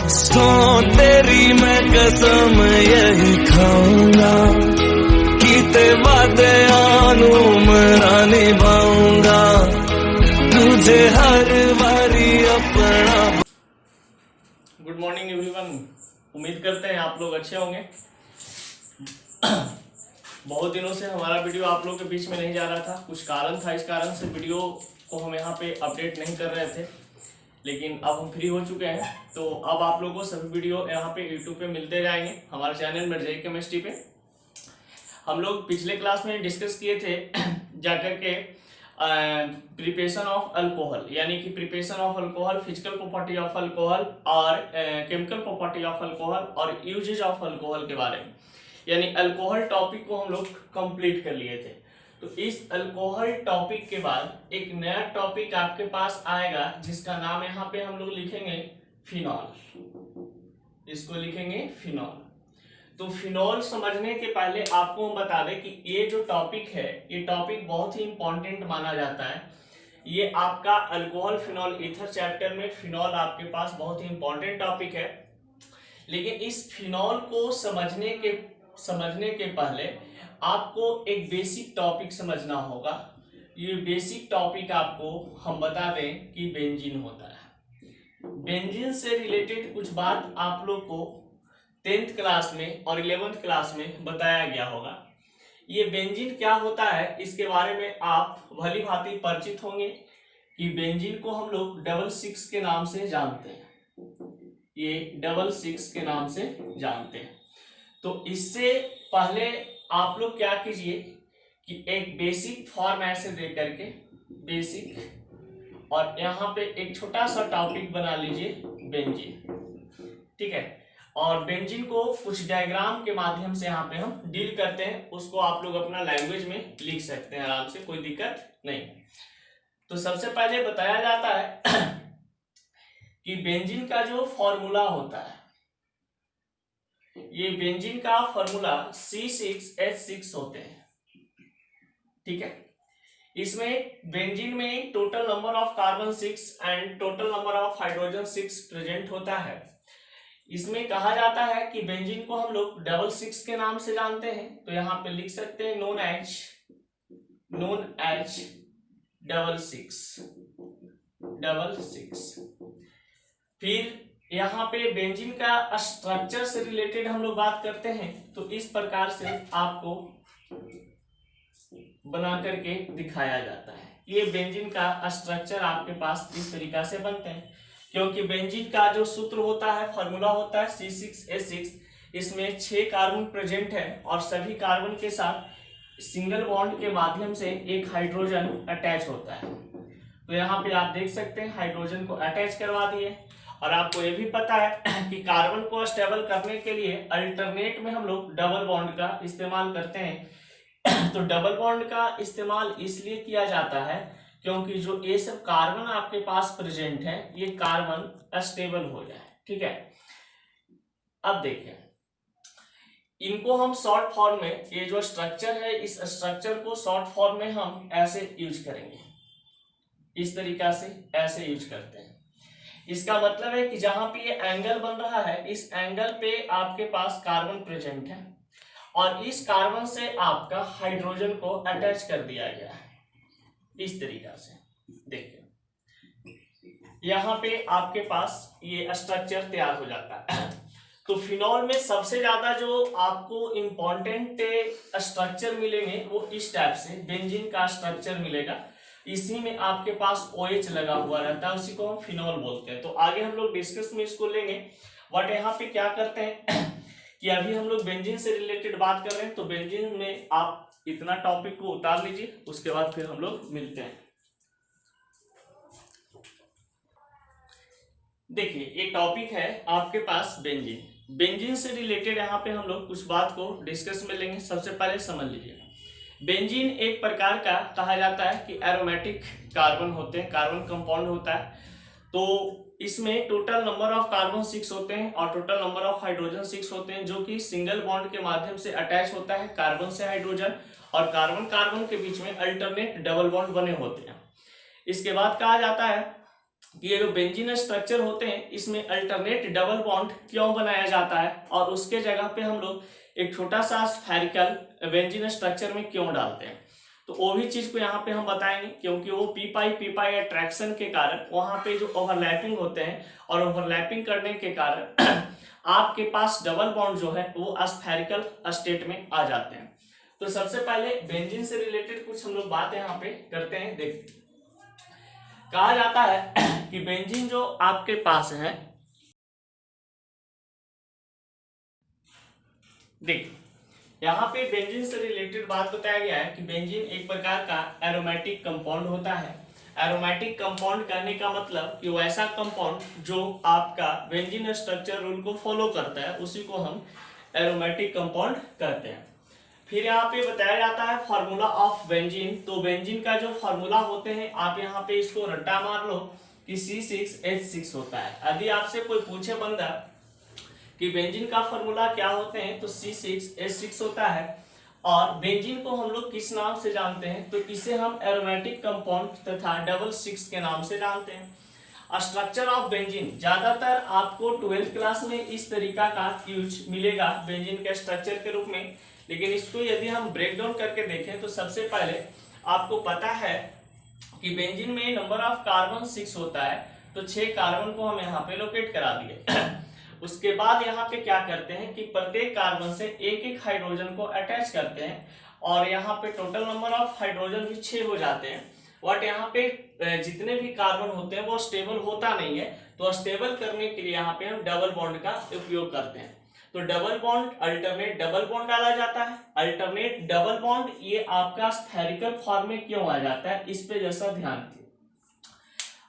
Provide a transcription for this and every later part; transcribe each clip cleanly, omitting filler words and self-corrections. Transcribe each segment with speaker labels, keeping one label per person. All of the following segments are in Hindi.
Speaker 1: सो तेरी मैं कसम यही खाऊंगा कि ते वादे मरा निभाऊंगा तुझे हर बारी अपना।
Speaker 2: गुड मॉर्निंग एवरीवन, उम्मीद करते हैं आप लोग अच्छे होंगे। बहुत दिनों से हमारा वीडियो आप लोग के बीच में नहीं जा रहा था, कुछ कारण था, इस कारण से वीडियो को हम यहाँ पे अपडेट नहीं कर रहे थे, लेकिन अब हम फ्री हो चुके हैं। तो अब आप लोगों को सभी वीडियो यहाँ पे यूट्यूब पे मिलते जाएंगे हमारे चैनल मिर्जाई केमिस्ट्री पे। हम लोग पिछले क्लास में डिस्कस किए थे जाकर के प्रिपरेशन ऑफ अल्कोहल, यानी कि preparation of alcohol, physical property of alcohol और केमिकल प्रॉपर्टी ऑफ अल्कोहल और यूजेज ऑफ अल्कोहल के बारे में, यानी अल्कोहल टॉपिक को हम लोग कंप्लीट कर लिए थे। तो इस अल्कोहल टॉपिक के बाद एक नया टॉपिक आपके पास आएगा जिसका नाम यहाँ पे हम लोग लिखेंगे फिनॉल। इसको लिखेंगे फिनॉल। तो फिनॉल समझने के पहले आपको हम बता दें कि ये जो टॉपिक है, ये टॉपिक बहुत ही इंपॉर्टेंट माना जाता है। ये आपका अल्कोहल फिनॉल ईथर चैप्टर में फिनॉल आपके पास बहुत ही इंपॉर्टेंट टॉपिक है। लेकिन इस फिनॉल को समझने के पहले आपको एक बेसिक टॉपिक समझना होगा। ये बेसिक टॉपिक आपको हम बता दें कि बेंजीन होता है। बेंजीन से रिलेटेड कुछ बात आप लोग को 10th क्लास में और 11th क्लास में बताया गया होगा। ये बेंजीन क्या होता है इसके बारे में आप भली भांति परिचित होंगे कि बेंजीन को हम लोग डबल सिक्स के नाम से जानते हैं। ये डबल सिक्स के नाम से जानते हैं। तो इससे पहले आप लोग क्या कीजिए कि एक बेसिक फॉर्म ऐसे दे करके बेसिक, और यहाँ पे एक छोटा सा टॉपिक बना लीजिए बेंजीन, ठीक है। और बेंजीन को कुछ डायग्राम के माध्यम से यहाँ पे हम डील करते हैं, उसको आप लोग अपना लैंग्वेज में लिख सकते हैं आराम से, कोई दिक्कत नहीं। तो सबसे पहले बताया जाता है कि बेंजीन का जो फॉर्मूला होता है, ये बेंजीन का फॉर्मूला C6H6 होते हैं, ठीक है। इसमें बेंजीन में total number of carbon 6 and total number of hydrogen 6 present होता है। इसमें कहा जाता है कि बेंजीन को हम लोग डबल सिक्स के नाम से जानते हैं। तो यहाँ पे लिख सकते हैं नोन एच डबल सिक्स। फिर यहाँ पे बेंजीन का स्ट्रक्चर से रिलेटेड हम लोग बात करते हैं। तो इस प्रकार से आपको बना करके दिखाया जाता है। ये बेंजीन का स्ट्रक्चर आपके पास इस तरीका से बनते हैं, क्योंकि बेंजीन का जो सूत्र होता है, फॉर्मूला होता है C6H6। इसमें 6 कार्बन प्रेजेंट है और सभी कार्बन के साथ सिंगल बॉन्ड के माध्यम से एक हाइड्रोजन अटैच होता है। तो यहाँ पे आप देख सकते हैं हाइड्रोजन को अटैच करवा दिए। और आपको ये भी पता है कि कार्बन को स्टेबल करने के लिए अल्टरनेट में हम लोग डबल बॉन्ड का इस्तेमाल करते हैं। तो डबल बॉन्ड का इस्तेमाल इसलिए किया जाता है क्योंकि जो ये सब कार्बन आपके पास प्रेजेंट है, ये कार्बन स्टेबल हो जाए, ठीक है। अब देखिए, इनको हम शॉर्ट फॉर्म में, ये जो स्ट्रक्चर है, इस स्ट्रक्चर को शॉर्ट फॉर्म में हम ऐसे यूज करेंगे, इस तरीका से ऐसे यूज करते हैं। इसका मतलब है कि जहां पे ये एंगल बन रहा है, इस एंगल पे आपके पास कार्बन प्रेजेंट है और इस कार्बन से आपका हाइड्रोजन को अटैच कर दिया गया है, इस तरीका से। देखिए यहाँ पे आपके पास ये स्ट्रक्चर तैयार हो जाता है। तो फिनॉल में सबसे ज्यादा जो आपको इंपॉर्टेंट स्ट्रक्चर मिलेंगे वो इस टाइप से बेंजीन का स्ट्रक्चर मिलेगा। इसी में आपके पास OH लगा हुआ रहता है, उसी को हम फिनॉल बोलते हैं। तो आगे हम लोग डिस्कस में इसको लेंगे। बट यहाँ पे क्या करते हैं कि अभी हम लोग बेंजीन से रिलेटेड बात कर रहे हैं, तो बेंजीन में आप इतना टॉपिक को उतार लीजिए, उसके बाद फिर हम लोग मिलते हैं। देखिए, ये टॉपिक है आपके पास बेंजीन। बेंजीन से रिलेटेड यहाँ पे हम लोग कुछ बात को डिस्कस में लेंगे। सबसे पहले समझ लीजिए, बेंजीन एक प्रकार का कहा जाता है कि एरोमेटिक कार्बन होते हैं, कार्बन कंपाउंड होता है। तो इसमें टोटल नंबर ऑफ कार्बन 6 होते हैं और टोटल नंबर ऑफ हाइड्रोजन 6 होते हैं, जो कि सिंगल बॉन्ड के माध्यम से अटैच होता है कार्बन से हाइड्रोजन, और कार्बन कार्बन के बीच में अल्टरनेट डबल बॉन्ड बने होते हैं। इसके बाद कहा जाता है कि ये जो बेंजीन स्ट्रक्चर होते हैं इसमें अल्टरनेट डबल बॉन्ड क्यों बनाया जाता है और उसके जगह पे हम लोग एक छोटा सा स्फेरिकल बेंजीन स्ट्रक्चर में क्यों डालते हैं। तो वो भी चीज को यहाँ पे हम बताएंगे, क्योंकि वो पी पाई अट्रैक्शन के कारण वहां पे जो ओवरलैपिंग होते हैं और ओवरलैपिंग करने के कारण आपके पास डबल बॉन्ड जो है वो स्फेरिकल स्टेट में आ जाते हैं। तो सबसे पहले बेंजीन से रिलेटेड कुछ हम लोग बात यहाँ पे करते हैं। देखते कहा जाता है कि बेंजीन जो आपके पास है, देखिए यहाँ पे बेंजीन से रिलेटेड बात बताया गया है कि बेंजीन एक प्रकार का एरोमेटिक कंपाउंड होता है। एरोमेटिक कंपाउंड कहने का मतलब कि वैसा कंपाउंड जो आपका बेंजीन स्ट्रक्चर रूल को फॉलो करता है उसी को हम एरोमेटिक कंपाउंड कहते हैं। फिर यहाँ पे बताया जाता है फार्मूला ऑफ बेंजीन। तो बेंजीन का जो फार्मूला होते हैं आप यहाँ पे इसको रट्टा मार लो कि C6H6 होता है। यदि आपसे कोई पूछे बंदा कि बेंजीन का फार्मूला क्या होते हैं तो C6H6 होता है। और बेंजीन को हम लोग किस नाम से जानते हैं तो इसे हम एरोमेटिक कंपाउंड तथा डबल सिक्स के नाम से जानते हैं। स्ट्रक्चर ऑफ बेंजीन ज्यादातर आपको 12th क्लास में इस तरीका का यूज मिलेगा बेंजीन के स्ट्रक्चर के रूप में, लेकिन इसको यदि हम ब्रेक डाउन करके देखें तो सबसे पहले आपको पता है कि बेंजीन में नंबर ऑफ कार्बन 6 होता है, तो 6 कार्बन को हम यहाँ पे लोकेट करा दिए। उसके बाद यहाँ पे क्या करते हैं कि प्रत्येक कार्बन से एक एक हाइड्रोजन को अटैच करते हैं और यहाँ पे टोटल नंबर ऑफ हाइड्रोजन भी 6 हो जाते हैं। बट यहाँ पे जितने भी कार्बन होते हैं वो स्टेबल होता नहीं है, तो स्टेबल करने के लिए यहाँ पे हम डबल बॉन्ड का उपयोग करते हैं। तो double bond alternate double bond डाला जाता है। अल्टरनेट डबल बॉन्ड ये आपका स्फेरिकल फॉर्म में क्यों आ जाता है इस पे जैसा ध्यान दीजिए।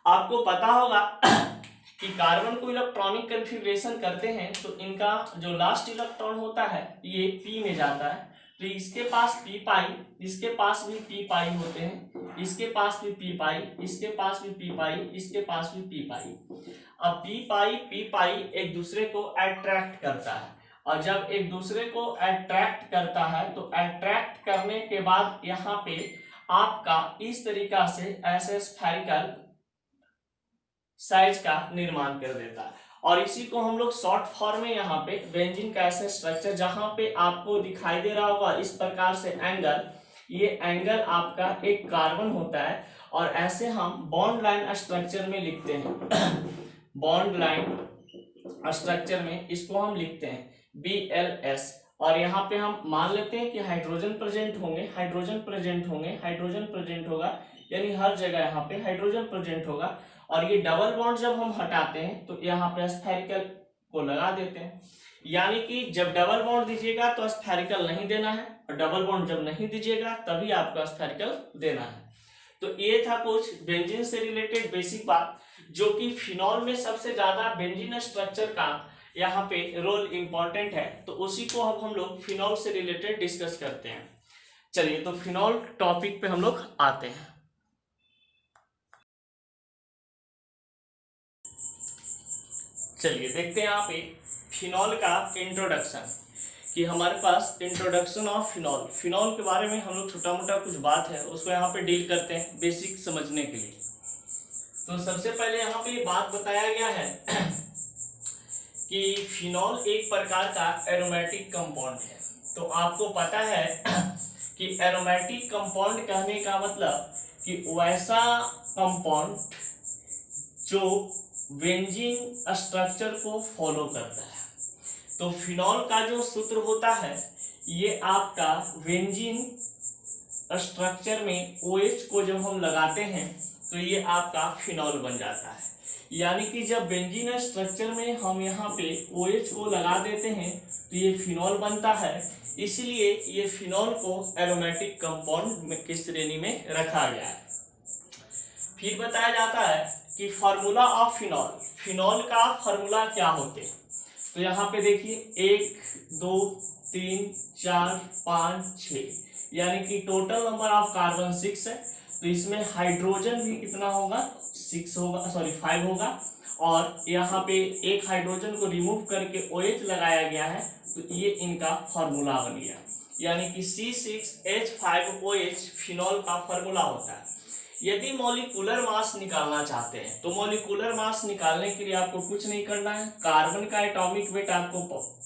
Speaker 2: आपको पता होगा कि कार्बन को इलेक्ट्रॉनिक कन्फिग्रेशन करते हैं तो इनका जो लास्ट इलेक्ट्रॉन होता है ये p में जाता है, तो इसके पास p पाई, इसके पास भी p पाई होते हैं, इसके पास भी p पाई, इसके पास भी p पाई, इसके पास भी p पाई। अब p पाई एक दूसरे को अट्रैक्ट करता है और जब एक दूसरे को अट्रैक्ट करता है तो अट्रैक्ट करने के बाद यहाँ पे आपका इस तरीका से ऐसे स्फेरिकल साइज का निर्माण कर देता है। और इसी को हम लोग शॉर्ट फॉर्म में यहाँ पे बेंजीन का ऐसा स्ट्रक्चर जहां पे आपको दिखाई दे रहा होगा इस प्रकार से एंगल, ये एंगल आपका एक कार्बन होता है और ऐसे हम बॉन्ड लाइन स्ट्रक्चर में लिखते हैं। बॉन्ड लाइन स्ट्रक्चर में इसको हम लिखते हैं BLS। और यहाँ पे हम मान लेते हैं कि हाइड्रोजन प्रेजेंट होंगे, हाइड्रोजन प्रेजेंट होंगे, हाइड्रोजन प्रेजेंट होगा, यानी हर जगह यहाँ पे हाइड्रोजन प्रेजेंट होगा। और ये डबल बॉन्ड जब हम हटाते हैं तो यहाँ पे स्फेरिकल को लगा देते हैं, यानी कि जब डबल बॉन्ड दीजिएगा तो स्फेरिकल नहीं देना है और डबल बॉन्ड जब नहीं दीजिएगा तभी आपको स्फेरिकल देना है। तो ये था कुछ बेंजीन से रिलेटेड बेसिक बात, जो कि फिनॉल में सबसे ज्यादा बेंजीन स्ट्रक्चर का यहाँ पे रोल इंपॉर्टेंट है, तो उसी को अब हम लोग फिनॉल से रिलेटेड डिस्कस करते हैं। चलिए तो फिनॉल टॉपिक पे हम लोग आते हैं। चलिए देखते हैं यहाँ पे फिनॉल का इंट्रोडक्शन, कि हमारे पास इंट्रोडक्शन ऑफ फिनॉल, फिनॉल के बारे में हम लोग छोटा मोटा कुछ बात है उसको यहाँ पे डील करते हैं बेसिक समझने के लिए। तो सबसे पहले यहाँ पे बात बताया गया है कि फिनॉल एक प्रकार का एरोमेटिक कंपाउंड है। तो आपको पता है कि एरोमेटिक कंपाउंड कहने का मतलब कि वैसा कंपाउंड जो बेंजीन स्ट्रक्चर को फॉलो करता है। तो फिनॉल का जो सूत्र होता है ये आपका बेंजीन स्ट्रक्चर में OH को जब हम लगाते हैं तो ये आपका फिनॉल बन जाता है। यानी कि जब बेंजीन स्ट्रक्चर में हम यहाँ पे OH को लगा देते हैं तो ये फिनॉल बनता है, इसलिए ये फिनॉल को एरोमेटिक कंपाउंड की श्रेणी में रखा गया है। फिर बताया जाता है कि फार्मूला ऑफ फिनॉल, फिनॉल का फार्मूला क्या होते हैं। तो यहाँ पे देखिए 1 2 3 4 5 6, यानी कि टोटल नंबर ऑफ कार्बन 6 है, तो इसमें हाइड्रोजन भी कितना होगा 6 होगा, सॉरी 5 होगा, और यहाँ पे एक हाइड्रोजन को रिमूव करके OH लगाया गया है, तो ये इनका फार्मूला बन गया, यानी कि C6H5OH फिनॉल का फार्मूला होता है। यदि मॉलिक्यूलर मास निकालना चाहते हैं तो मॉलिक्यूलर मास निकालने के लिए आपको कुछ नहीं करना है। कार्बन का एटॉमिक वेट आपको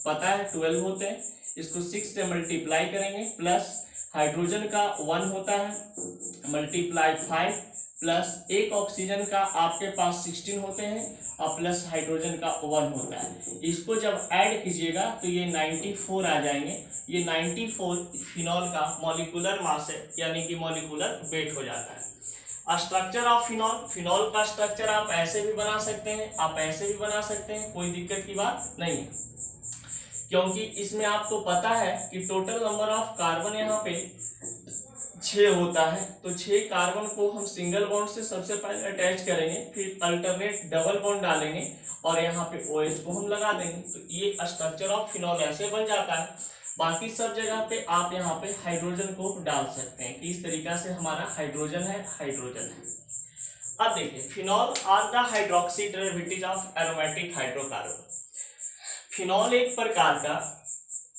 Speaker 2: पता है 12 होते हैं, इसको 6 से मल्टीप्लाई करेंगे, प्लस हाइड्रोजन का 1 होता है मल्टीप्लाई 5, प्लस एक ऑक्सीजन का आपके पास 16 होते हैं और प्लस हाइड्रोजन का 1 होता है। इसको जब ऐड कीजिएगा तो ये 94 आ जाएंगे। ये 94 फिनॉल का मॉलिक्यूलर मास है, यानी कि मॉलिक्यूलर वेट हो जाता है। स्ट्रक्चर ऑफ फिनॉल, फिनॉल का स्ट्रक्चर आप ऐसे भी बना सकते हैं, आप ऐसे भी बना सकते हैं, कोई दिक्कत की बात नहीं है, क्योंकि इसमें आपको पता है कि टोटल नंबर ऑफ कार्बन यहाँ पे 6 होता है। तो 6 कार्बन को हम सिंगल बॉन्ड से सबसे पहले अटैच करेंगे, फिर अल्टरनेट डबल बॉन्ड डालेंगे और यहाँ पे OH को हम लगा देंगे। तो ये स्ट्रक्चर ऑफ फिनॉल ऐसे बन जाता है। बाकी सब जगह पे आप यहाँ पे हाइड्रोजन को डाल सकते हैं कि इस तरीका से हमारा हाइड्रोजन है, हाइड्रोजन है। अब देखिए, phenol are the hydroxy derivative of aromatic hydrocarbon. Phenol एक प्रकार का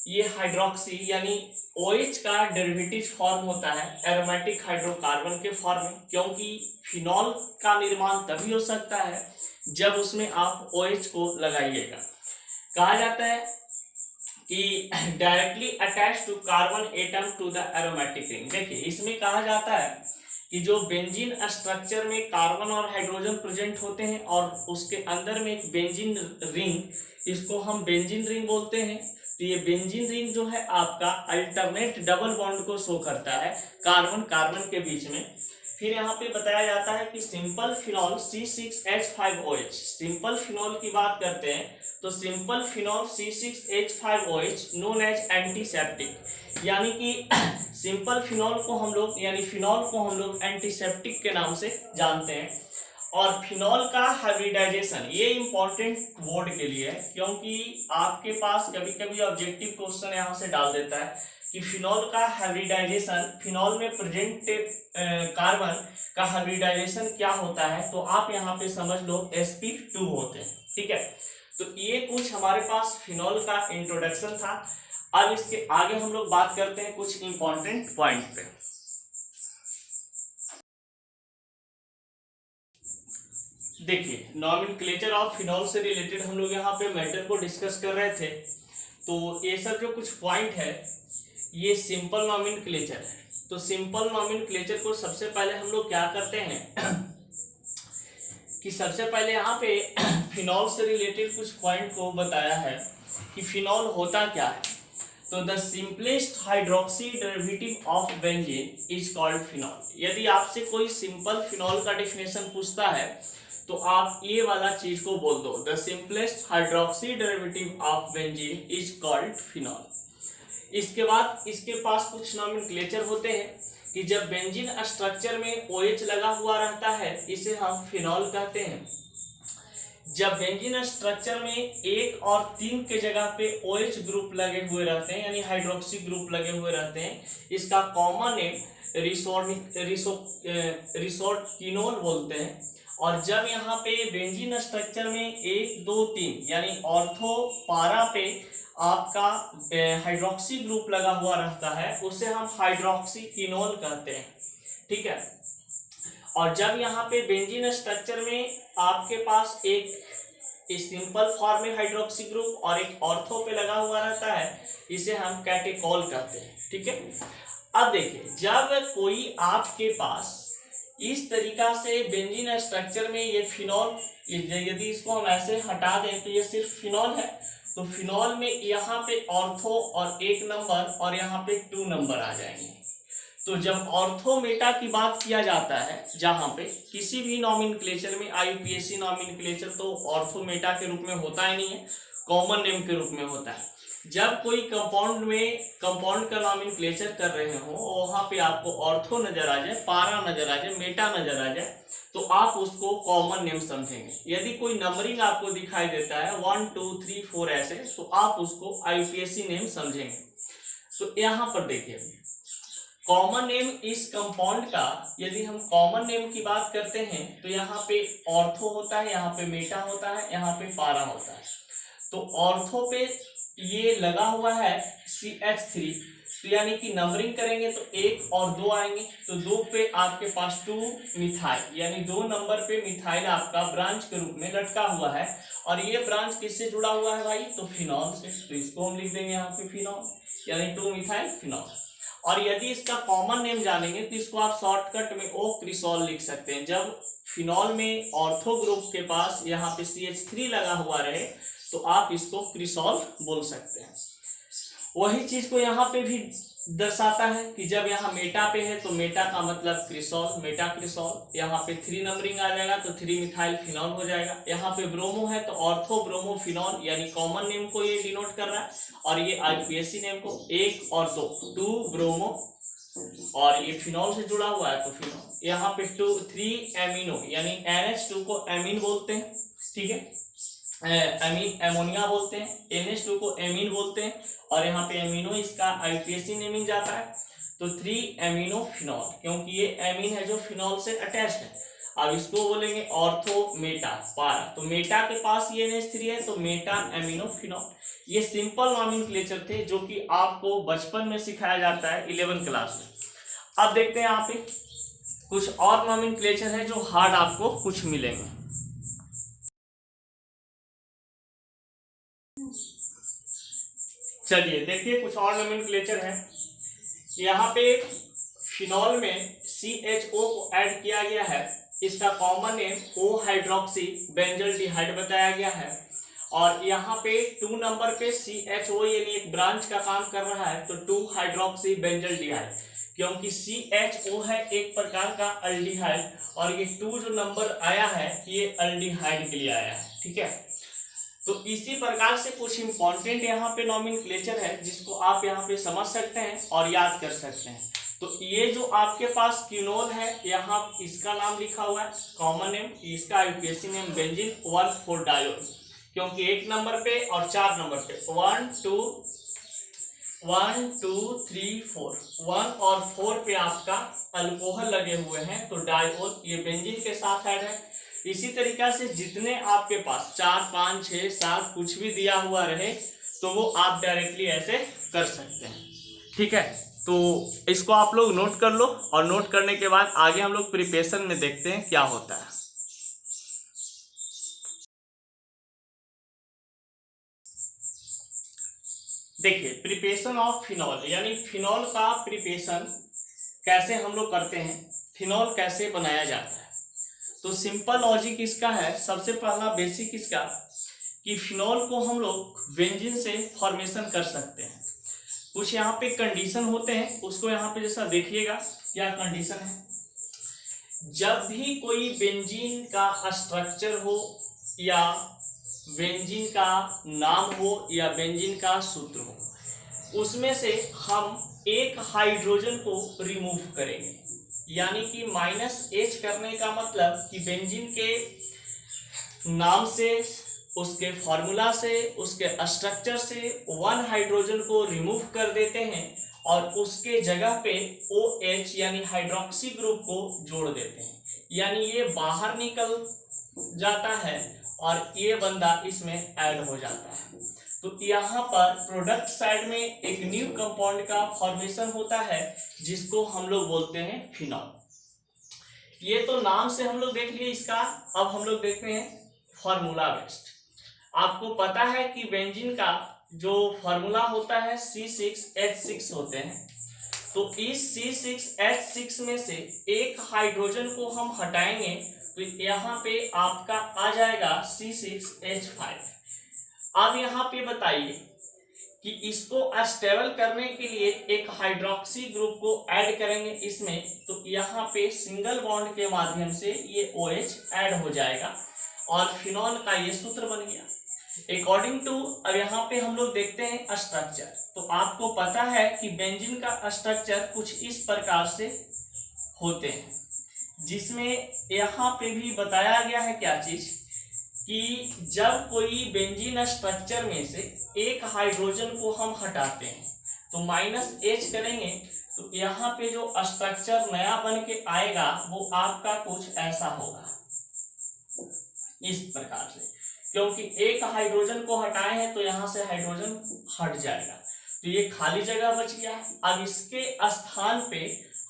Speaker 2: ये हाइड्रोक्सी यानी OH का डेरिवेटिव फॉर्म होता है एरोमेटिक हाइड्रोकार्बन के फॉर्म में, क्योंकि फिनॉल का निर्माण तभी हो सकता है जब उसमें आप OH को लगाइएगा। कहा जाता है कि directly attach to carbon atom to the aromatic ring. देखिए, इसमें कहा जाता है कि जो बेंजीन स्ट्रक्चर में कार्बन और हाइड्रोजन प्रेजेंट होते हैं और उसके अंदर में एक बेंजीन रिंग, इसको हम बेंजीन रिंग बोलते हैं। तो ये बेंजीन रिंग जो है आपका अल्टरनेट डबल बॉन्ड को शो करता है कार्बन कार्बन के बीच में। फिर यहाँ पे बताया जाता है कि simple phenol C6H5OH, simple phenol की बात करते हैं तो simple phenol C6H5OH known as antiseptic, यानी कि सिंपल फिनॉल को हम लोग यानी फिनॉल को हम लोग एंटीसेप्टिक के नाम से जानते हैं। और फिनॉल का हाइब्रिडाइजेशन, ये इंपॉर्टेंट वर्ड के लिए है, क्योंकि आपके पास कभी कभी ऑब्जेक्टिव क्वेश्चन यहाँ से डाल देता है कि फिनॉल का हाइब्रिडाइजेशन, फिनॉल में प्रेजेंट कार्बन का हाइब्रिडाइजेशन क्या होता है, तो आप यहाँ पे समझ लो sp2 होते हैं। ठीक है, तो ये कुछ हमारे पास फिनॉल का इंट्रोडक्शन था। अब इसके आगे हम लोग बात करते हैं कुछ इंपॉर्टेंट पॉइंट पे। देखिए, नॉमेनक्लेचर ऑफ फिनॉल से रिलेटेड हम लोग यहाँ पे मैटर को डिस्कस कर रहे थे। तो ये सब जो कुछ पॉइंट है ये सिंपल नॉमेनक्लेचर है। तो सिंपल नॉमेनक्लेचर को सबसे पहले हम लोग क्या करते हैं कि सबसे पहले यहाँ पे फिनॉल से रिलेटेड कुछ पॉइंट को बताया है कि फिनॉल होता क्या है। तो the simplest hydroxy derivative of benzene is called phenol. यदि आपसे कोई सिंपल फिनॉल का डेफिनेशन पूछता है तो आप ये वाला चीज को बोल दो, the simplest hydroxy derivative of benzene is called phenol. इसके बाद इसके पास कुछ नॉमेनक्लेचर होते हैं कि जब बेंजीन स्ट्रक्चर में OH लगा हुआ रहता है इसे हम फिनॉल कहते हैं। जब बेंजीन स्ट्रक्चर में 1 और 3 के जगह पे OH ग्रुप लगे हुए रहते हैं यानी हाइड्रोक्सी ग्रुप लगे हुए रहते हैं, इसका कॉमन नेम रिसोर्टिनोल बोलते हैं। और जब यहाँ पे बेंजीन स्ट्रक्चर में 1, 2, 3 यानी ऑर्थो पारा पे आपका हाइड्रोक्सी ग्रुप लगा हुआ रहता है उसे हम हाइड्रोक्सीकिनोल कहते हैं। ठीक है, और जब यहाँ पे बेंजीन स्ट्रक्चर में आपके पास एक सिंपल फॉर्म में हाइड्रोक्सी ग्रुप और एक ऑर्थो पे लगा हुआ रहता है इसे हम कैटेकोल कहते हैं। ठीक है, अब देखिए, जब कोई आपके पास इस तरीका से बेंजीन स्ट्रक्चर में ये फिनॉल, यदि इसको हम ऐसे हटा दें तो ये सिर्फ फिनॉल है, तो फिनॉल में यहाँ पे ऑर्थो और 1 नंबर और यहाँ पे 2 नंबर आ जाएंगे। तो जब ऑर्थोमेटा की बात किया जाता है, जहाँ पे किसी भी नॉमेनक्लेचर में IUPAC नॉमेनक्लेचर तो ऑर्थोमेटा के रूप में होता ही नहीं है, कॉमन नेम के रूप में होता है। जब कोई कंपाउंड में कंपाउंड का नॉमेनक्लेचर कर रहे हो वहां पे आपको ऑर्थो नजर आ जाए, पारा नजर आ जाए, मेटा नजर आ जाए तो आप उसको कॉमन नेम समझेंगे। यदि कोई नंबरिंग आपको दिखाई देता है 1, 2, 3, 4 ऐसे, तो आप उसको IUPAC नेम समझेंगे। तो यहाँ पर देखिए, कॉमन नेम इस कंपाउंड का, यदि हम कॉमन नेम की बात करते हैं तो यहाँ पे ऑर्थो होता है, यहाँ पे मेटा होता है, यहाँ पे पारा होता है। तो ऑर्थो पे ये लगा हुआ है CH3, तो यानी कि नंबरिंग करेंगे तो 1 और 2 आएंगे, तो 2 पे आपके पास 2 मिथाइल, यानी 2 नंबर पे मिथाइल आपका ब्रांच के रूप में लटका हुआ है। और ये ब्रांच किससे जुड़ा हुआ है भाई, तो फिनॉल से, तो इसको हम लिख देंगे यहाँ पे फिनॉल, यानी 2 मिथाइल फिनॉल। और यदि इसका कॉमन नेम जानेंगे तो इसको आप शॉर्टकट में ओ क्रिसॉल लिख सकते हैं। जब फिनॉल में ऑर्थो ग्रुप के पास यहाँ पे CH3 लगा हुआ रहे तो आप इसको क्रिसॉल बोल सकते हैं। वही चीज को यहाँ पे भी दर्शाता है कि जब यहाँ मेटा पे है तो मेटा का मतलब क्रिसॉल, मेटा क्रिसॉल। यहाँ पे 3 नंबरिंग आ जाएगा तो 3 मिथाइल फिनॉल हो जाएगा। यहाँ पे ब्रोमो है तो ऑर्थो ब्रोमो फिनॉल, यानी कॉमन नेम को ये डिनोट कर रहा है, और ये IUPAC नेम को 1 और 2 ब्रोमो, और ये फिनॉल से जुड़ा हुआ है तो फिनॉल। यहाँ पे 3 एमिनो, यानी NH2 को एमीन बोलते हैं, ठीक है, एमीन एमोनिया बोलते हैं, NH2 को एमीन बोलते हैं, और यहाँ पे एमिनो इसका IUPAC नेमिंग जाता है, तो 3 एमिनो फिनॉल, क्योंकि ये एमीन है जो फिनॉल से अटैच्ड है। अब इसको बोलेंगे ऑर्थो मेटा पारा, तो मेटा के पास ये NH3 है तो मेटा एमिनो फिनॉल। ये सिंपल नॉमेनक्लेचर थे जो कि आपको बचपन में सिखाया जाता है 11th क्लास में। अब देखते हैं यहाँ पे कुछ और नॉमेनक्लेचर है जो हार्ड आपको कुछ मिलेंगे। चलिए देखिए कुछ और नॉमेनक्लेचर है। यहाँ पे फिनॉल में CHO को ऐड किया गया है, इसका common name O hydroxy benzaldehyde बताया गया है। और यहाँ पे 2 नंबर पे CHO यानी एक ब्रांच का काम कर रहा है तो 2 हाइड्रोक्सी बेंजल्डिहाइड, क्योंकि CHO है एक प्रकार का अल्डिहाइड, और ये 2 जो नंबर आया है ये अल्डिहाइड के लिए आया है, ठीक है। तो इसी प्रकार से कुछ इंपॉर्टेंट यहाँ पे नॉमेनक्लेचर है जिसको आप यहाँ पे समझ सकते हैं और याद कर सकते हैं। तो ये जो आपके पास क्विनोल है, यहाँ इसका नाम लिखा हुआ है कॉमन नेम, इसका IUPAC नेम बेंजीन 1,4-डायोल, क्योंकि 1 नंबर पे और 4 नंबर पे 1 2 3 4 1 और 4 पे आपका अल्कोहल लगे हुए हैं तो डायोल, ये बेंजीन के साथ ऐड है। इसी तरीका से जितने आपके पास 4 5 6 7 कुछ भी दिया हुआ रहे तो वो आप डायरेक्टली ऐसे कर सकते हैं, ठीक है। तो इसको आप लोग नोट कर लो, और नोट करने के बाद आगे हम लोग प्रिपरेशन में देखते हैं क्या होता है। देखिए प्रिपरेशन ऑफ फिनॉल, यानी फिनॉल का प्रिपरेशन कैसे हम लोग करते हैं, फिनॉल कैसे बनाया जाता है। तो सिंपल लॉजिक इसका है, सबसे पहला बेसिक इसका कि फिनॉल को हम लोग बेंजीन से फॉर्मेशन कर सकते हैं। कुछ यहाँ पे कंडीशन होते हैं, उसको यहाँ पे जैसा देखिएगा क्या कंडीशन है। जब भी कोई बेंजीन का स्ट्रक्चर हो या बेंजीन का नाम हो या बेंजीन का सूत्र हो, उसमें से हम एक हाइड्रोजन को रिमूव करेंगे, यानी कि -H करने का मतलब कि बेंजीन के नाम से, उसके फॉर्मूला से, उसके स्ट्रक्चर से 1 हाइड्रोजन को रिमूव कर देते हैं और उसके जगह पे OH यानी हाइड्रोक्सी ग्रुप को जोड़ देते हैं, यानी ये बाहर निकल जाता है और ये बंदा इसमें ऐड हो जाता है। तो यहाँ पर प्रोडक्ट साइड में एक न्यू कंपाउंड का फॉर्मेशन होता है जिसको हम लोग बोलते हैं फिनॉल। ये तो नाम से हम लोग देख लिए इसका, अब हम लोग देखते हैं फॉर्मूला बेस्ड। आपको पता है कि बेंजीन का जो फॉर्मूला होता है C6H6 होते हैं, तो इस C6H6 में से एक हाइड्रोजन को हम हटाएंगे तो यहाँ पे आपका आ जाएगा C6H5। अब यहाँ पे बताइए कि इसको स्टेबल करने के लिए एक हाइड्रोक्सी ग्रुप को ऐड करेंगे इसमें, तो यहाँ पे सिंगल बॉन्ड के माध्यम से ये OH ऐड हो जाएगा और फिनॉल का ये सूत्र बन गया। अकॉर्डिंग टू अब यहाँ पे हम लोग देखते हैं स्ट्रक्चर। तो आपको पता है कि बेंजीन का स्ट्रक्चर कुछ इस प्रकार से होते हैं, जिसमें यहाँ पे भी बताया गया है क्या चीज कि जब कोई बेंजीन स्ट्रक्चर में से एक हाइड्रोजन को हम हटाते हैं तो -H करेंगे तो यहाँ पे जो स्ट्रक्चर नया बन के आएगा वो आपका कुछ ऐसा होगा इस प्रकार से, क्योंकि एक हाइड्रोजन को हटाए हैं तो यहाँ से हाइड्रोजन हट जाएगा। तो ये खाली जगह बच गया। अब इसके स्थान पे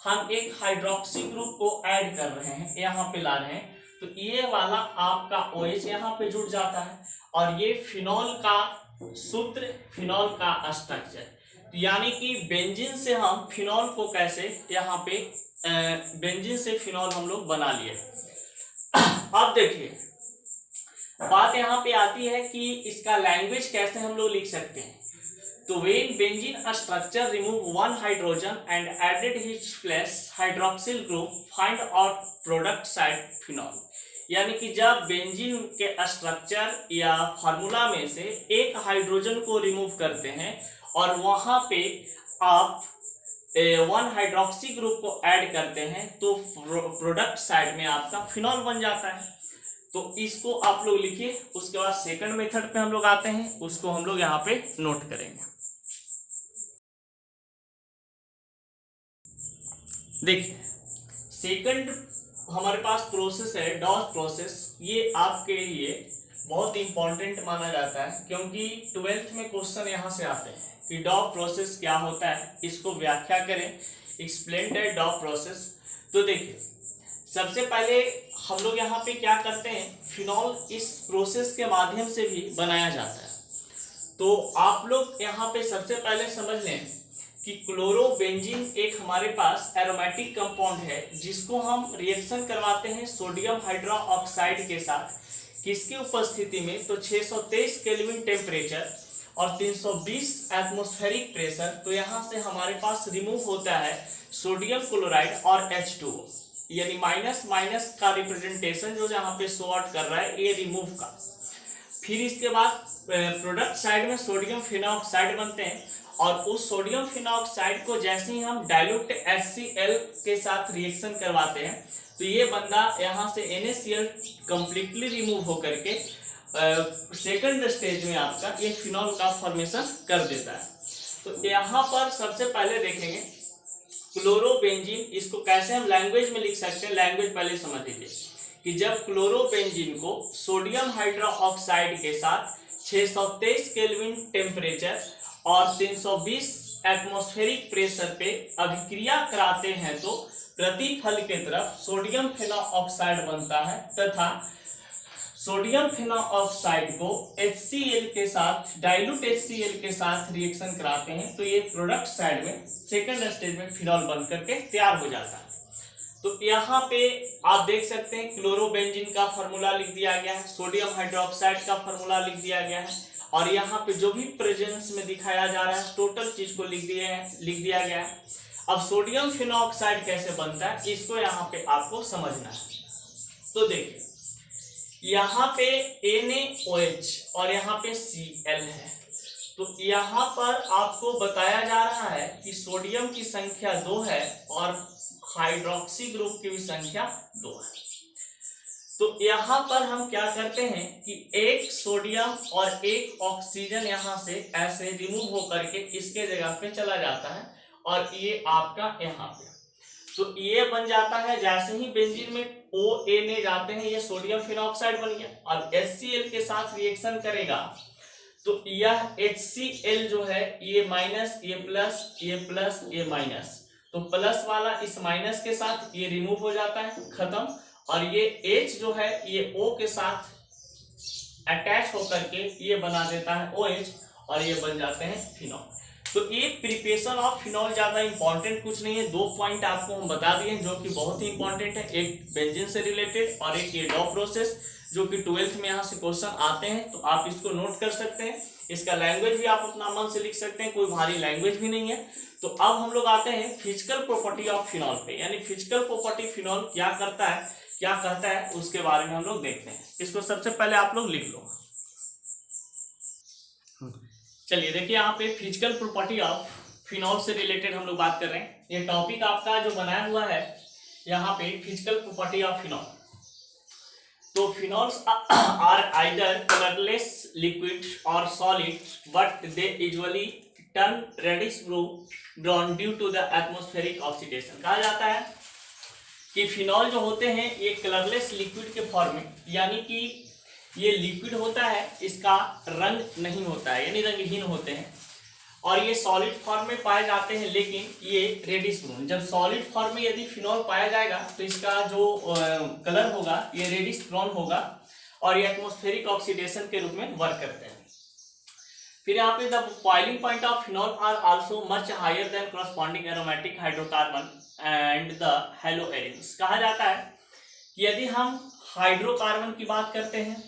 Speaker 2: हम एक हाइड्रोक्सी ग्रुप को ऐड कर रहे हैं, यहाँ पे ला रहे हैं, तो ये वाला आपका OH यहाँ पे जुड़ जाता है और ये फिनॉल का सूत्र, फिनॉल का स्ट्रक्चर। तो यानी कि बेंजीन से हम फिनॉल को कैसे यहाँ पे बेंजीन से फिनॉल हम लोग बना लिए। अब देखिए बात यहाँ पे आती है कि इसका लैंग्वेज कैसे हम लोग लिख सकते हैं। तो when benzene structure remove one hydrogen and added his plus hydroxyl group find out product side phenol। यानी कि जब बेंजीन के स्ट्रक्चर या फार्मूला में से एक हाइड्रोजन को रिमूव करते हैं और वहां पे आप 1 हाइड्रोक्सी ग्रुप को ऐड करते हैं तो प्रोडक्ट साइड में आपका फिनॉल बन जाता है। तो इसको आप लोग लिखिए। उसके बाद सेकंड मेथड पे हम लोग आते हैं, उसको हम लोग यहाँ पे नोट करेंगे। देखिए सेकंड हमारे पास प्रोसेस है डॉस प्रोसेस। ये आपके लिए बहुत इंपॉर्टेंट माना जाता है क्योंकि 12th में क्वेश्चन यहाँ से आते हैं कि डॉस प्रोसेस क्या होता है, इसको व्याख्या करें, एक्सप्लेन दैट डॉस प्रोसेस। तो देखिए सबसे पहले हम लोग यहाँ पे क्या करते हैं, फिनॉल इस प्रोसेस के माध्यम से भी बनाया जाता है। तो आप लोग यहाँ पे सबसे पहले समझ लें कि क्लोरोबेंजीन एक हमारे पास एरोमेटिक कंपाउंड है जिसको हम रिएक्शन करवाते हैं सोडियम हाइड्रोक्साइड के साथ। किसकी उपस्थिति में, तो 623 केल्विन टेम्परेचर और 320 एटमॉस्फेरिक प्रेशर। तो यहाँ से हमारे पास रिमूव होता है सोडियम क्लोराइड और H2O, यानी माइनस माइनस का रिप्रेजेंटेशन जो यहाँ पे शो आउट कर रहा है ये रिमूव का। फिर इसके बाद प्रोडक्ट साइड में सोडियम फिनॉक्साइड बनते हैं और उस सोडियम फिनॉक्साइड को जैसे ही हम डाइल्यूट HCl के साथ रिएक्शन करवाते हैं तो ये बंदा यहाँ से NaCl कंप्लीटली रिमूव होकर के सेकंड स्टेज में आपका ये फिनॉल का फॉर्मेशन कर देता है। तो यहाँ पर सबसे पहले देखेंगे क्लोरोबेंजीन, इसको कैसे हम लैंग्वेज में लिख सकते हैं। लैंग्वेज पहले समझ लीजिए कि जब क्लोरोबेंजीन को सोडियम हाइड्रोक्साइड के साथ 623 केल्विन टेम्परेचर और 320 एटमॉस्फेरिक प्रेशर पे अभिक्रिया कराते हैं तो प्रतिफल के तरफ सोडियम फिनॉक्साइड बनता है तथा सोडियम फिनॉक्साइड को HCl के साथ डाइल्यूट HCl के साथ रिएक्शन कराते हैं तो ये प्रोडक्ट साइड में सेकंड स्टेज में फिनॉल बन करके तैयार हो जाता है। तो यहाँ पे आप देख सकते हैं क्लोरोबेंजीन का फॉर्मूला लिख दिया गया है, सोडियम हाइड्रोक्साइड का फॉर्मूला लिख दिया गया है और यहाँ पे जो भी प्रेजेंस में दिखाया जा रहा है टोटल चीज को लिख दिया गया है। अब सोडियम फिनॉक्साइड कैसे बनता है इसको यहाँ पे आपको समझना है। तो देखिए यहाँ पे NaOH और यहाँ पे Cl है। तो यहाँ पर आपको बताया जा रहा है कि सोडियम की संख्या 2 है और हाइड्रोक्सी ग्रुप की भी संख्या 2 है। तो यहाँ पर हम क्या करते हैं कि एक सोडियम और एक ऑक्सीजन यहाँ से ऐसे रिमूव होकर के इसके जगह पे चला जाता है और ये आपका यहाँ पे तो ये बन जाता है। जैसे ही बेंजीन में ONA जाते हैं ये सोडियम फिनॉक्साइड बन गया और HCl के साथ रिएक्शन करेगा तो यह HCl जो है ये माइनस, ये प्लस, ये प्लस, ये माइनस, तो प्लस वाला इस माइनस के साथ ये रिमूव हो जाता है, खत्म। और ये H जो है ये O के साथ अटैच होकर के ये बना देता है OH और ये बन जाते हैं फिनॉल। तो ये प्रिपरेशन ऑफ फिनॉल ज्यादा इंपॉर्टेंट कुछ नहीं है, 2 पॉइंट आपको हम बता दिए जो कि बहुत ही इंपॉर्टेंट है, एक बेंजीन से रिलेटेड और एक ये डॉ प्रोसेस जो कि 12th में यहाँ से क्वेश्चन आते हैं तो आप इसको नोट कर सकते हैं। इसका लैंग्वेज भी आप अपना मन से लिख सकते हैं, कोई भारी लैंग्वेज भी नहीं है। तो अब हम लोग आते हैं फिजिकल प्रॉपर्टी ऑफ फिनॉल पे, यानी फिजिकल प्रॉपर्टी फिनॉल क्या करता है, क्या करता है उसके बारे में हम लोग देखते हैं। इसको सबसे पहले आप लोग लिख लो। चलिए देखिए यहाँ पे फिजिकल प्रॉपर्टी ऑफ फिनॉल से रिलेटेड हम लोग बात कर रहे हैं। ये टॉपिक आपका जो बनाया हुआ है यहाँ पे फिजिकल प्रॉपर्टी ऑफ फिनॉल। तो phenols are either colourless liquid और solid but they usually turn reddish brown due to the atmospheric oxidation. कहा जाता है कि फिनॉल जो होते हैं ये कलरलेस लिक्विड के फॉर्म में, यानी कि ये लिक्विड होता है, इसका रंग नहीं होता है यानी रंगहीन होते हैं और ये सॉलिड फॉर्म में पाए जाते हैं, लेकिन ये रेडिश ब्राउन। जब सॉलिड फॉर्म में यदि फिनॉल पाया जाएगा तो इसका जो कलर होगा ये रेडिश ब्राउन होगा और ये एटमॉस्फेरिक ऑक्सीडेशन के रूप में वर्क करते हैं। फिर यहाँ पे the boiling point of phenol are also much higher than corresponding aromatic hydrocarbon and the haloarenes. कहा जाता है कि यदि हम हाइड्रोकार्बन की बात करते हैं,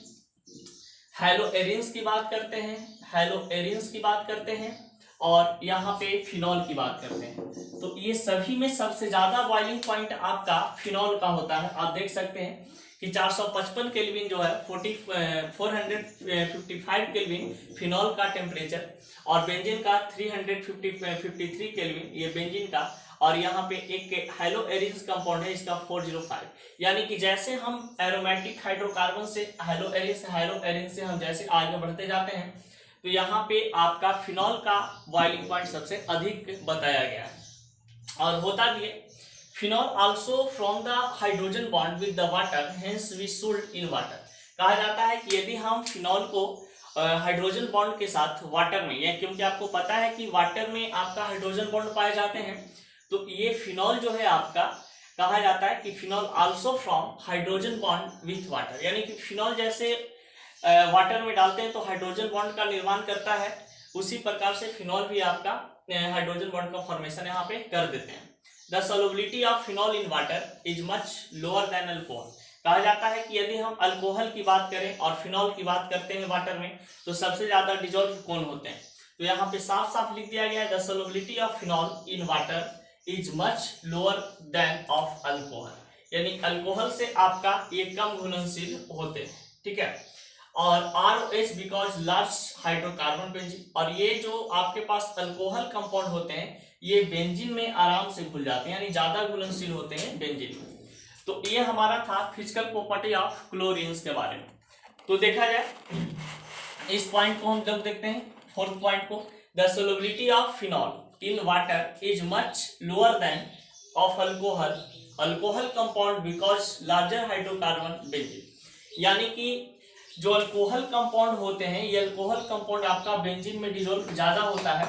Speaker 2: हैलोएरिन्स की बात करते हैं, हैलोएरिन्स की बात करते हैं और यहाँ पे फिनॉल की बात करते हैं, तो ये सभी में सबसे ज्यादा बॉइलिंग पॉइंट आपका फिनॉल का होता है। आप देख सकते हैं कि 455 केल्विन जो है 455 केल्विन फिनॉल का टेम्परेचर और बेंजीन का 353 केल्विन ये बेंजीन का, और यहाँ पे एक हैलोएरिन्स कंपाउंड है इसका 405। यानी कि जैसे हम एरोमेटिक हाइड्रोकार्बन से हैलोएरिन से हम जैसे आगे बढ़ते जाते हैं तो यहाँ पे आपका फिनॉल का बॉइलिंग पॉइंट सबसे अधिक बताया गया है। और होता भी है phenol also from the hydrogen bond with the water, hence we sold in water. कहा जाता है कि यदि हम फिनॉल को हाइड्रोजन बॉन्ड के साथ वाटर में, या क्योंकि आपको पता है कि वाटर में आपका हाइड्रोजन बॉन्ड पाए जाते हैं, तो ये फिनॉल जो है आपका कहा जाता है कि phenol also from hydrogen bond with water. यानी कि फिनॉल जैसे वाटर में डालते हैं तो हाइड्रोजन बॉन्ड का निर्माण करता है, उसी प्रकार से फिनॉल भी आपका हाइड्रोजन बॉन्ड का फॉर्मेशन यहाँ पे कर देते हैं। The solubility of phenol in water is much lower than alcohol. कहा जाता है कि यदि हम अल्कोहल की बात करें और फिनॉल की बात करते हैं वाटर में, तो सबसे ज्यादा डिजोल्व कौन होते हैं, तो यहाँ पे साफ साफ लिख दिया गया है the solubility of phenol in water is much lower than of alcohol. यानी अल्कोहल से आपका ये कम घुलनशील होते हैं, ठीक है। और ROH because large hydrocarbon benzene, और ये जो आपके पास अल्कोहल कंपाउंड होते हैं ये बेंजीन में आराम से घुल जाते हैं, यानी ज्यादा घुलनशील होते हैं बेंजीन में। तो ये हमारा था फिजिकल प्रॉपर्टी ऑफ क्लोरीन्स के बारे में। तो देखा जाए इस पॉइंट को हम जब देखते हैं, फोर्थ पॉइंट को, the solubility of phenol in water is much lower than of alcohol compound because larger hydrocarbon benzene. यानी कि जो अल्कोहल कंपाउंड होते हैं ये अल्कोहल कंपाउंड आपका बेंजीन में डिजोल्व ज्यादा होता है,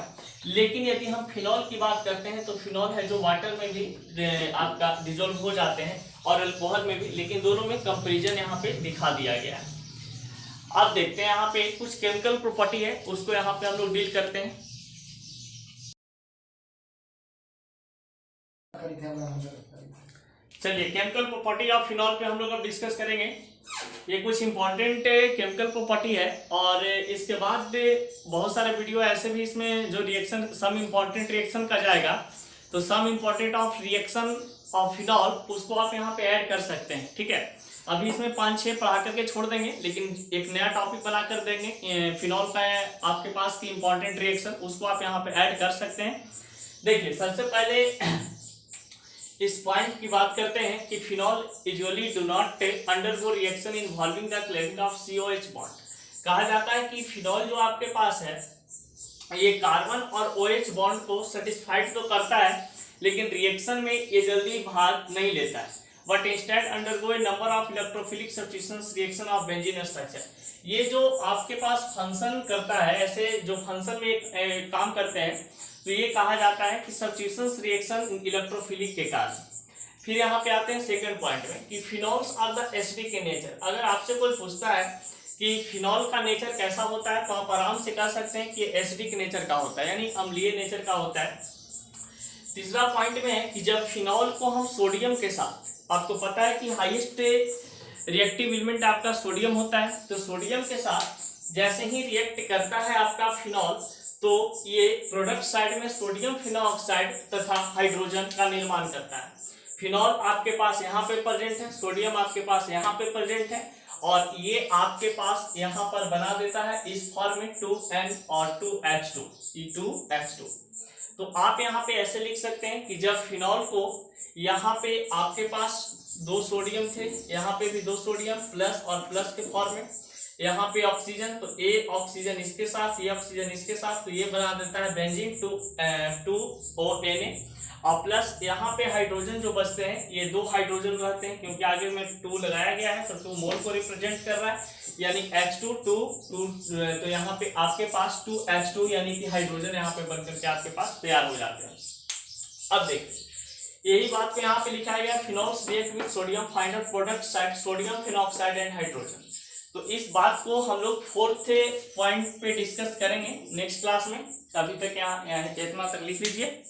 Speaker 2: लेकिन यदि हम फिनॉल की बात करते हैं तो फिनॉल है जो वाटर में भी आपका डिजोल्व हो जाते हैं और अल्कोहल में भी, लेकिन दोनों में कंपैरिजन यहाँ पे दिखा दिया गया है। अब देखते हैं यहाँ पे कुछ केमिकल प्रॉपर्टी है, उसको यहाँ पे हम लोग डील करते हैं। चलिए केमिकल प्रॉपर्टी ऑफ फिनॉल पे हम लोग अब डिस्कस करेंगे। ये कुछ इंपॉर्टेंट केमिकल प्रॉपर्टी है और इसके बाद बहुत सारे वीडियो ऐसे भी इसमें जो रिएक्शन सम इंपॉर्टेंट रिएक्शन का जाएगा, तो some important of reaction of phenol उसको आप यहाँ पे ऐड कर सकते हैं, ठीक है। अभी इसमें 5-6 पढ़ा करके छोड़ देंगे, लेकिन एक नया टॉपिक बना कर देंगे फिनॉल का आपके पास की इंपॉर्टेंट रिएक्शन, उसको आप यहाँ पे ऐड कर सकते हैं। देखिए सबसे पहले इस पॉइंट की बात करते हैं कि phenol usually do not undergo reaction involving the chlorine of COH bond. कहा जाता है कि फिनॉल जो आपके पास है ये कार्बन और OH बॉन्ड को सेटिस्फाइड तो करता है, लेकिन रिएक्शन में ये जल्दी भाग नहीं लेता है, but instead undergo A number of electrophilic substitutions reaction of benzene structure. ये जो आपके पास फंक्शन करता है, ऐसे जो फंक्शन में काम करते हैं, तो ये कहा जाता है कि सब्स्टिट्यूशंस रिएक्शन इलेक्ट्रोफिलिक के कारण। फिर यहाँ पे आते हैं सेकंड पॉइंट में कि phenols are the acidic in nature. अगर आपसे कोई पूछता है कि फिनॉल का नेचर कैसा होता है, तो आप आराम से कह सकते हैं कि एसिडिक नेचर का होता है, यानी अम्लीय नेचर का होता है। तीसरा पॉइंट में है कि जब फिनॉल को हम सोडियम के साथ, आपको पता है कि हाईएस्ट रिएक्टिव एलिमेंट आपका सोडियम होता है, तो सोडियम के साथ जैसे ही रिएक्ट करता है आपका फिनॉल, तो ये प्रोडक्ट साइड में सोडियम फिनॉक्साइड तथा हाइड्रोजन का निर्माण करता है। फिनॉल आपके पास यहाँ पे प्रेजेंट है, सोडियम आपके पास यहाँ पे प्रेजेंट है, और ये आपके पास यहाँ पर बना देता है इस फॉर्म में 2N और 2H2, E2H2। तो आप यहाँ पे ऐसे लिख सकते हैं कि जब फिनॉल को यहाँ पे आपके पास 2 सोडियम थे, यहाँ पे भी 2 सोडियम प्लस और प्लस के फॉर्म में, यहाँ पे ऑक्सीजन, तो ए ऑक्सीजन इसके साथ, ये ऑक्सीजन इसके साथ, तो ये बना देता है बेंजीन 2ONA। और प्लस यहाँ पे हाइड्रोजन जो बचते हैं, ये 2 हाइड्रोजन रहते हैं, क्योंकि आगे में 2 लगाया गया है, तो 2 मोल को रिप्रेजेंट कर रहा है, यानी H2 2, तो यहाँ पे आपके पास 2H2 यानी कि हाइड्रोजन यहाँ पे बनकर के आपके पास तैयार हो जाते हैं। अब देखिए यही बात को यहाँ पे लिखा गया, phenols react with sodium find out product side sodium phenoxide and hydrogen. तो इस बात को हम लोग 4th पॉइंट पे डिस्कस करेंगे नेक्स्ट क्लास में। अभी तक यहाँ इतना तक लिख लीजिए।